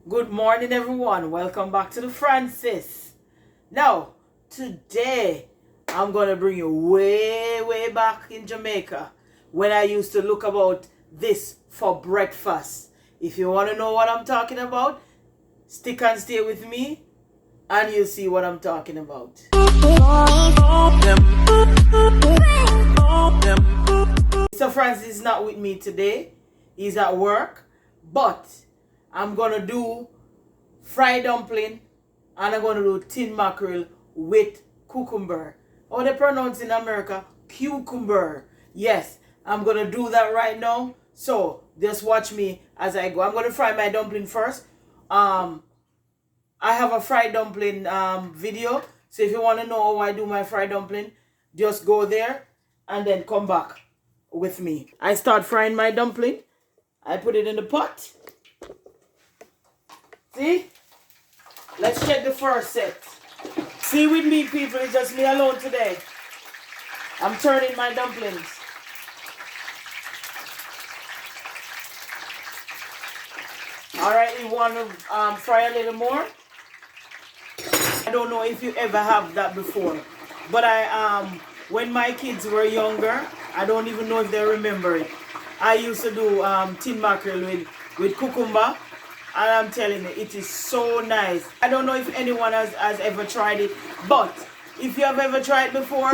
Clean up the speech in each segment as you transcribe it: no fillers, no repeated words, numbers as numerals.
Good morning, everyone. Welcome back to the Francis. Now, today I'm gonna bring you way back in Jamaica when I used to look about this for breakfast. If you want to know what I'm talking about, stick and stay with me and you'll see what I'm talking about. Mr. Francis is not with me today. He's at work, but I'm gonna do fried dumpling and I'm gonna do tin mackerel with cucumber. How they pronounce in America? Cucumber. Yes, I'm gonna do that right now. So just watch me as I go. I'm gonna fry my dumpling first. I have a fried dumpling video. So if you want to know how I do my fried dumpling, just go there and then come back with me. I start frying my dumpling. I put it in the pot. See? Let's check the first set. See with me, people, it's just me alone today. I'm turning my dumplings. Alright, you want to fry a little more? I don't know if you ever have that before. But when my kids were younger, I don't even know if they remember it. I used to do tin mackerel with cucumber. And I'm telling you, it is so nice. I don't know if anyone has ever tried it, but if you have ever tried before,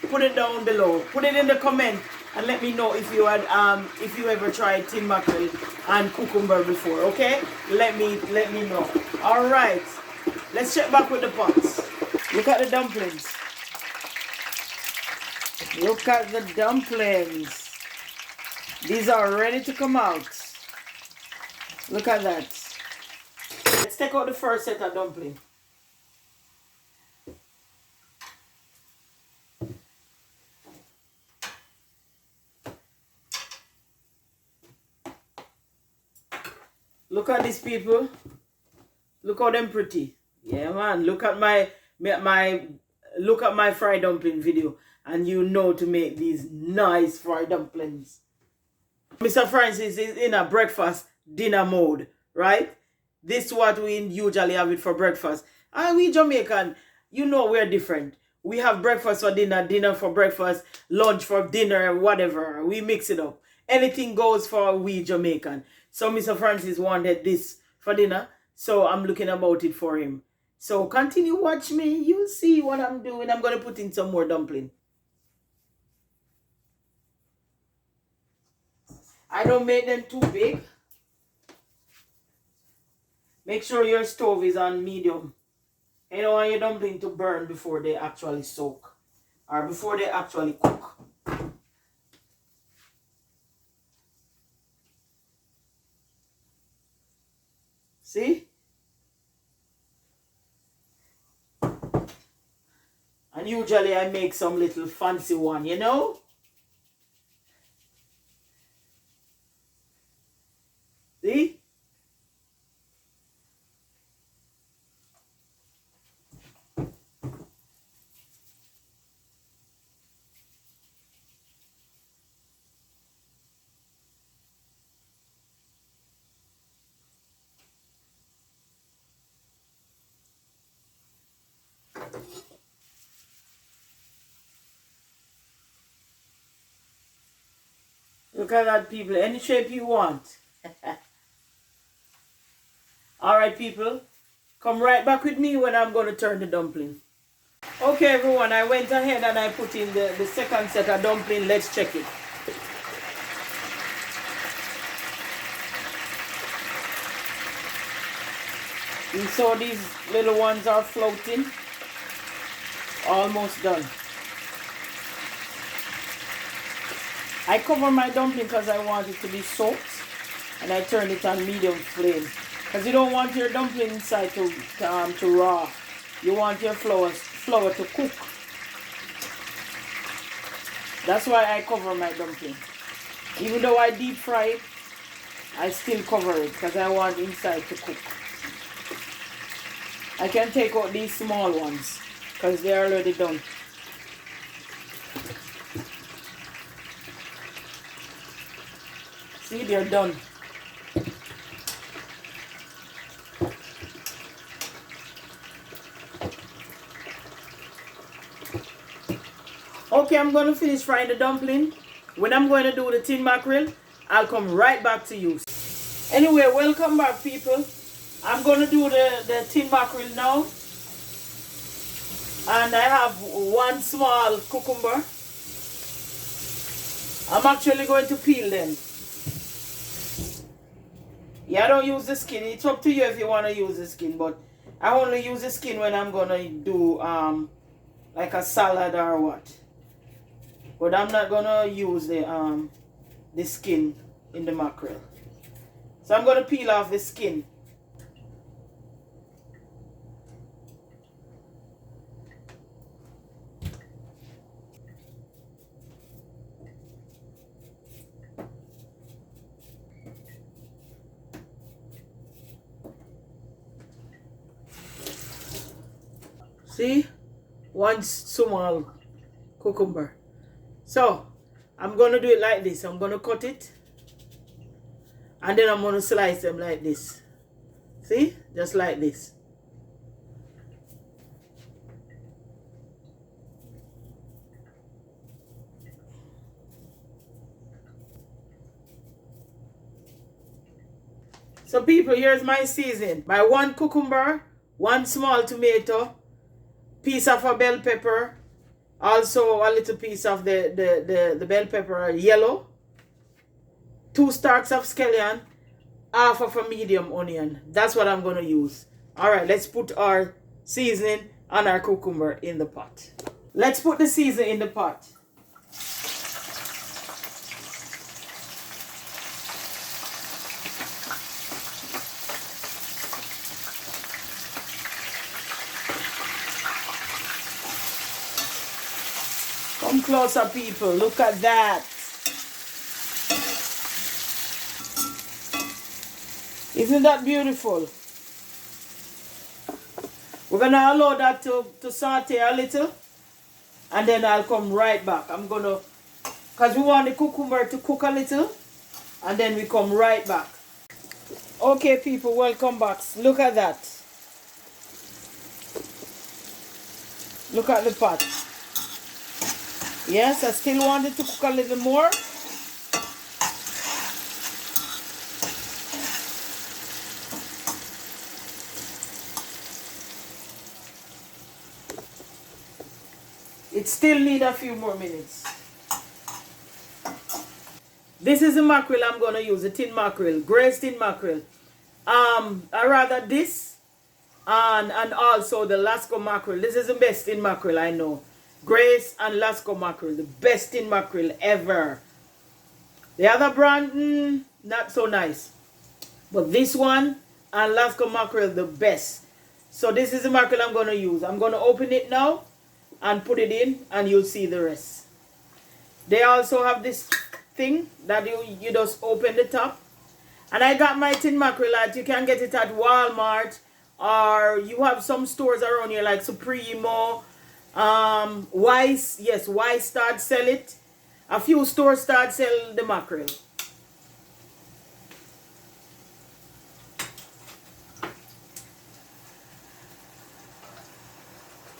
put it down below. Put it in the comment and let me know if you had if you ever tried tin mackerel and cucumber before. Okay? Let me know. All right, let's check back with the pots. Look at the dumplings. Look at the dumplings. These are ready to come out. Look at that. Let's take out the first set of dumpling. Look at these people. Look how them pretty. Yeah, man. Look at my fried dumpling video, and you know to make these nice fried dumplings. Mr. Francis is in a breakfast dinner mode, right? This is what we usually have it for breakfast. And we Jamaican, you know we're different. We have breakfast for dinner, dinner for breakfast, lunch for dinner, whatever. We mix it up. Anything goes for we Jamaican. So Mr. Francis wanted this for dinner, so I'm looking about it for him. So continue watch me. You'll see what I'm doing. I'm going to put in some more dumpling. I don't make them too big. Make sure your stove is on medium. You don't want your dumpling to burn before they actually soak or before they actually cook. See? And usually I make some little fancy one, you know? See? Look at that, people. Any shape you want. Alright, people. Come right back with me when I'm going to turn the dumpling. Okay, everyone. I went ahead and I put in the second set of dumpling. Let's check it. You saw these little ones are floating. Almost done. I cover my dumpling because I want it to be soaked, and I turn it on medium flame because you don't want your dumpling inside to raw. You want your flour to cook. That's why I cover my dumpling. Even though I deep fry it, I still cover it because I want inside to cook. I can take out these small ones because they're already done. See, they're done. Okay, I'm going to finish frying the dumpling. When I'm going to do the tin mackerel, I'll come right back to you. Anyway, welcome back, people. I'm going to do the tin mackerel now. And I have one small cucumber. I'm actually going to peel them. Yeah, I don't use the skin. It's up to you if you want to use the skin, but I only use the skin when I'm going to do like a salad or what. But I'm not going to use the skin in the mackerel. So I'm going to peel off the skin. See? One small cucumber. So, I'm going to do it like this. I'm going to cut it. And then I'm going to slice them like this. See? Just like this. So people, here's my season. My one cucumber, one small tomato, piece of a bell pepper, also a little piece of the bell pepper yellow, 2 stalks of scallion, half of a medium onion. That's what I'm going to use. Alright, let's put our seasoning and our cucumber in the pot. Let's put the seasoning in the pot. Come closer, people. Look at that. Isn't that beautiful? We're going to allow that to saute a little. And then I'll come right back. I'm going to, because we want the cucumber to cook a little. And then we come right back. Okay, people, welcome back. Look at that. Look at the pot. Yes, I still want it to cook a little more. It still needs a few more minutes. This is the mackerel I'm going to use, the tin mackerel, Grace tin mackerel. I rather this and also the Lasco mackerel. This is the best tin mackerel I know. Grace and Lasco mackerel, the best tin mackerel ever. The other brand, not so nice. But this one and Lasco mackerel, the best. So this is the mackerel I'm going to use. I'm going to open it now and put it in and you'll see the rest. They also have this thing that you just open the top. And I got my tin mackerel at, you can get it at Walmart or you have some stores around here like Supremo, Weiss, yes, Weiss start sell it. A few stores start sell the mackerel.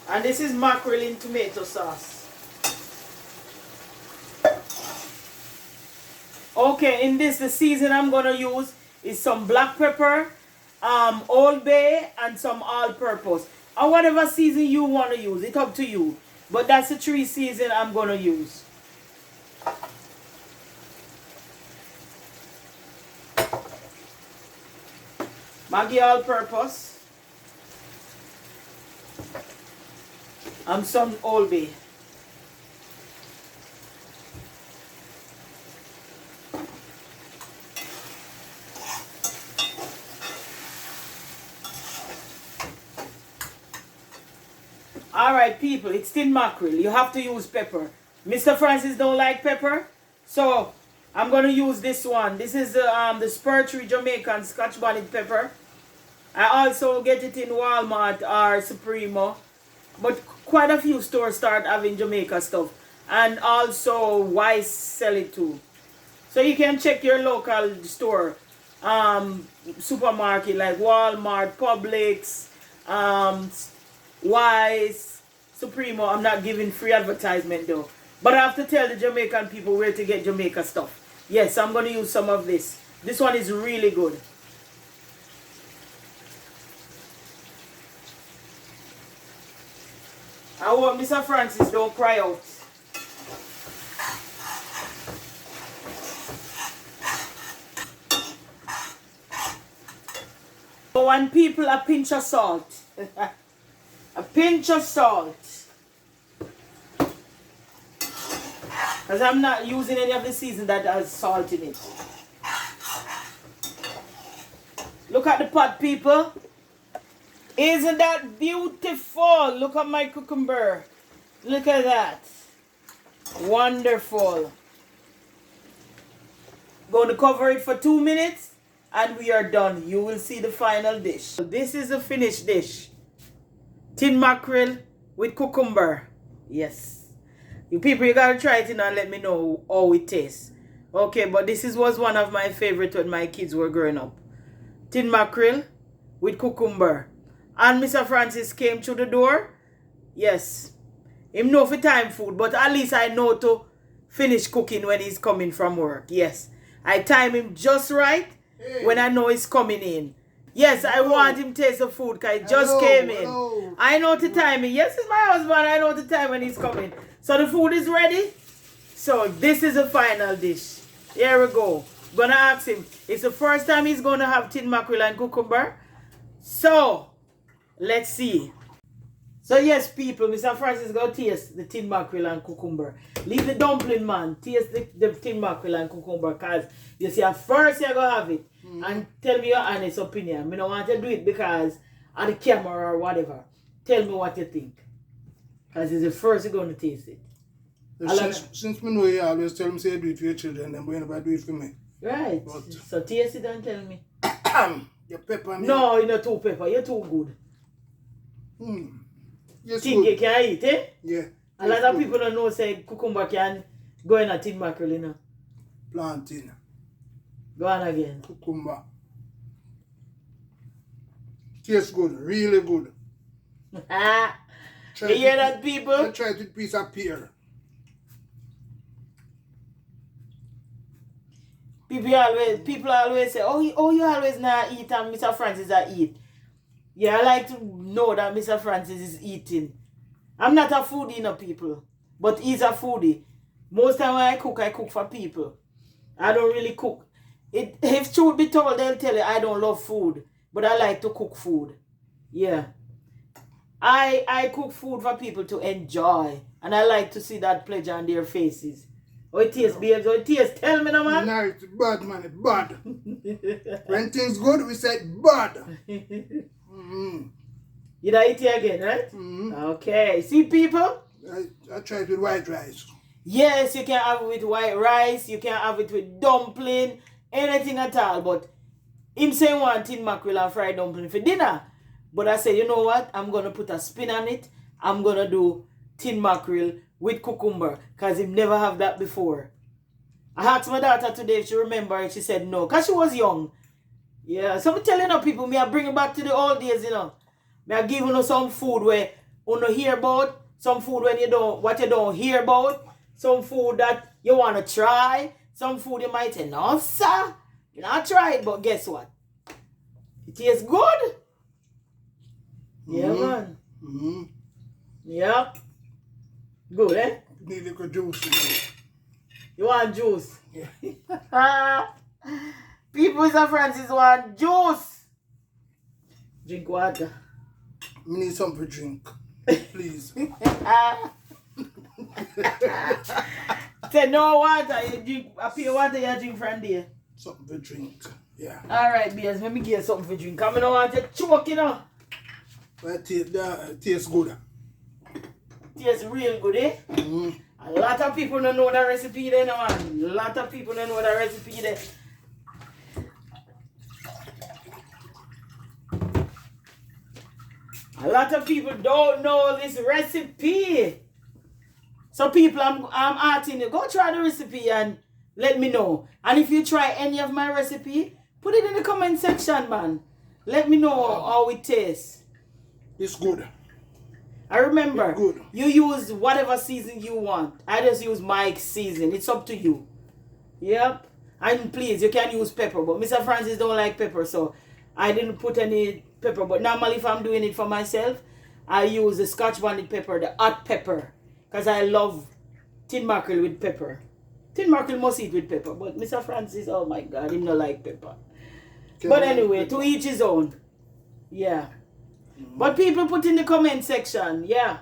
And this is mackerel in tomato sauce. Okay, in this, the season I'm going to use is some black pepper, Old Bay, and some all-purpose. Or whatever season you want to use, it's up to you. But that's the 3 season I'm going to use. Maggi all-purpose. And some Old Bay. Alright people, it's tin mackerel. You have to use pepper. Mr. Francis don't like pepper. So I'm going to use this one. This is the Spurtree Jamaican Scotch bonnet pepper. I also get it in Walmart or Supremo. But quite a few stores start having Jamaica stuff. And also Weiss sell it too. So you can check your local store. Supermarket like Walmart, Publix, Weiss, Supremo. I'm not giving free advertisement though. But I have to tell the Jamaican people where to get Jamaica stuff. Yes, I'm going to use some of this. This one is really good. I hope Mr. Francis don't cry out. So when people a pinch of salt. A pinch of salt. Because I'm not using any of the season that has salt in it. Look at the pot, people. Isn't that beautiful? Look at my cucumber. Look at that. Wonderful. Going to cover it for 2 minutes and we are done. You will see the final dish. So this is the finished dish. Tin mackerel with cucumber. Yes. You people, you gotta try it and let me know how it tastes. Okay, but this was one of my favorites when my kids were growing up. Tin mackerel with cucumber. And Mr. Francis came through the door. Yes. Him know for time food, but at least I know to finish cooking when he's coming from work. Yes. I time him just right when I know he's coming in. Yes, I want him to taste the food because he just came in. I know the timing. Yes, it's my husband. I know the time when he's coming. So the food is ready. So this is the final dish. Here we go. Gonna ask him. It's the first time he's gonna have tin mackerel and cucumber. So let's see. So yes, people, Mr. Francis is gonna taste the tin mackerel and cucumber. Leave the dumpling man. Taste the tin mackerel and cucumber, because you see, at first you're gonna have it. And tell me your honest opinion. I don't want to do it because of the camera or whatever. Tell me what you think. Because it's the first you're going to taste it. Since me know you always tell me say do it for your children, then we never do it for me. Right. But, so taste it and tell me. Your pepper. No, you're not too pepper. You're too good. Yes, think you can eat, eh? Yeah. A lot of people don't know say cucumber can go in a tin mackerel, you know. Plantain. Go on again. Cucumber. Tastes good, really good. You hear that, people? I tried with a piece of pear. People always say, oh, you always not eat and Mr. Francis eat. Yeah, I like to know that Mr. Francis is eating. I'm not a foodie, you know, people. But he's a foodie. Most time when I cook for people. I don't really cook. If truth be told, they'll tell you I don't love food. But I like to cook food. Yeah. I cook food for people to enjoy. And I like to see that pleasure on their faces. Oh, it tastes, babes. Oh, it tastes. Tell me now, man. No, it's bad, man. It's bad. When things good, we said bad. You don't eat it again, right? Okay. See, people? I tried with white rice. Yes, you can have it with white rice. You can have it with dumpling. Anything at all. But him say want tin mackerel and fried dumpling for dinner. But I said, you know what? I'm going to put a spin on it. I'm going to do tin mackerel with cucumber. Because he never have that before. I asked my daughter today if she remember it. She said no. Because she was young. Yeah. So I'm telling you people, me I bring it back to the old days, you know. Me I give you some food where you don't hear about. Some food when you don't hear about. Some food that you want to try. Some food you might say, no, sir. You not try it, but guess what? It tastes good. Yeah, man. Yep. Good, eh? Need a little juice. You want juice? Yeah. People, Mr. Francis want juice. Drink water. We need something to drink. Please. Say no water, you drink a pure water, you drink from there. Something to drink. Yeah. Alright, beers, let me give you something to drink. Come on, I want to choke, you know. But it tastes good. Tastes real good, eh? A lot of people don't know that recipe there, no, man. A lot of people don't know that recipe there. A lot of people don't know this recipe. So people, I'm asking you, go try the recipe and let me know. And if you try any of my recipe, put it in the comment section, man. Let me know how it tastes. It's good. I remember, Good. you use whatever season you want. I just use my season. It's up to you. Yep. And please, you can use pepper. But Mr. Francis don't like pepper, so I didn't put any pepper. But normally if I'm doing it for myself, I use the Scotch bonnet pepper, the hot pepper. Because I love tin mackerel with pepper. Tin mackerel must eat with pepper. But Mr. Francis, oh my God, he don't like pepper. But anyway, to each his own. Yeah. But people put in the comment section, yeah.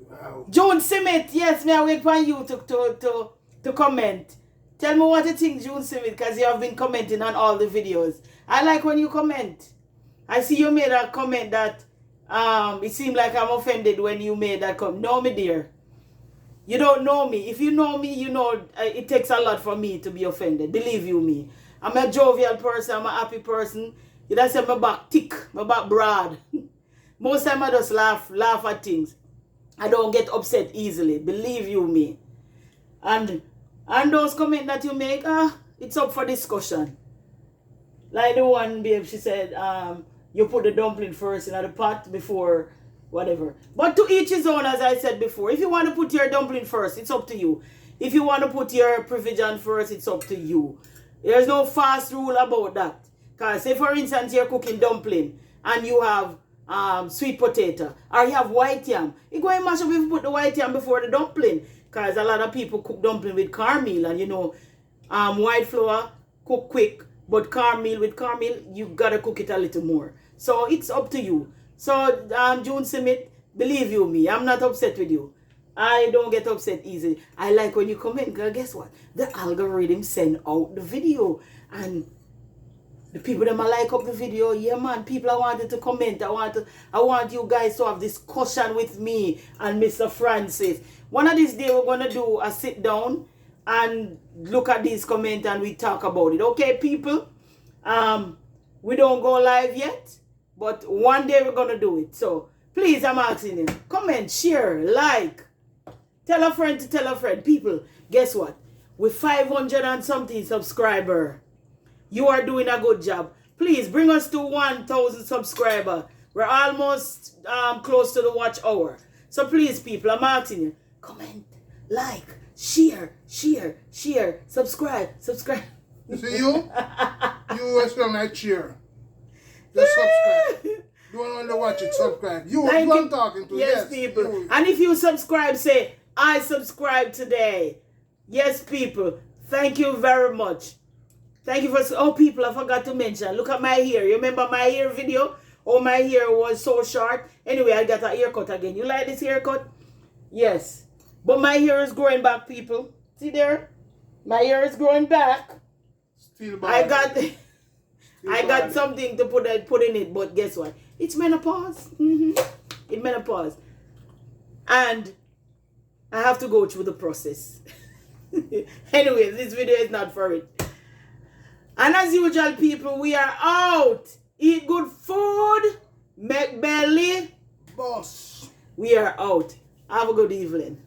Wow. June Simit, yes, me I wait for you to comment. Tell me what you think, June Simit, because you have been commenting on all the videos. I like when you comment. I see you made a comment that it seemed like I'm offended when you made that comment. No, me dear. You don't know me. If you know me, you know it takes a lot for me to be offended. Believe you me. I'm a jovial person. I'm a happy person. You don't say my back thick, my back broad. Most time I just laugh at things. I don't get upset easily. Believe you me. And those comments that you make, it's up for discussion. Like the one, babe, she said, you put the dumpling first in the pot before whatever. But to each his own, as I said before. If you want to put your dumpling first, it's up to you. If you want to put your provision first, it's up to you. There's no fast rule about that. Because say for instance you're cooking dumpling and you have sweet potato or you have white yam. It go and mash up if you put the white yam before the dumpling. Because a lot of people cook dumpling with cornmeal and you know white flour cook quick. But cornmeal with cornmeal, you gotta cook it a little more. So it's up to you. So June Simit, believe you me, I'm not upset with you. I don't get upset easily. I like when you comment, girl, guess what? The algorithm send out the video and the people that like up the video, yeah man, people I wanted to comment. I want you guys to have discussion with me and Mr. Francis. One of these days we're gonna do a sit down and look at these comments and we talk about it. Okay, people? We don't go live yet, but one day we're gonna do it. So please, I'm asking you, comment, share, like, tell a friend to tell a friend. People, guess what? With 500 and something subscriber, you are doing a good job. Please bring us to 1,000 subscribers. We're almost close to the watch hour. So please, people, I'm asking you, comment, like, share, subscribe. See you? You are still not cheer. Just subscribe. You want to watch it, subscribe. You I'm talking to. Yes, people. You. And if you subscribe, say, I subscribe today. Yes, people. Thank you very much. Thank you for... Oh, people, I forgot to mention. Look at my hair. You remember my hair video? Oh, my hair was so short. Anyway, I got a haircut again. You like this haircut? Yes. But my hair is growing back, people. See there? My hair is growing back. Still bad. I got something to put in it, but guess what? It's menopause. It's menopause. And I have to go through the process. Anyway, this video is not for it. And as usual, people, we are out. Eat good food. Make belly. Boss. We are out. Have a good evening.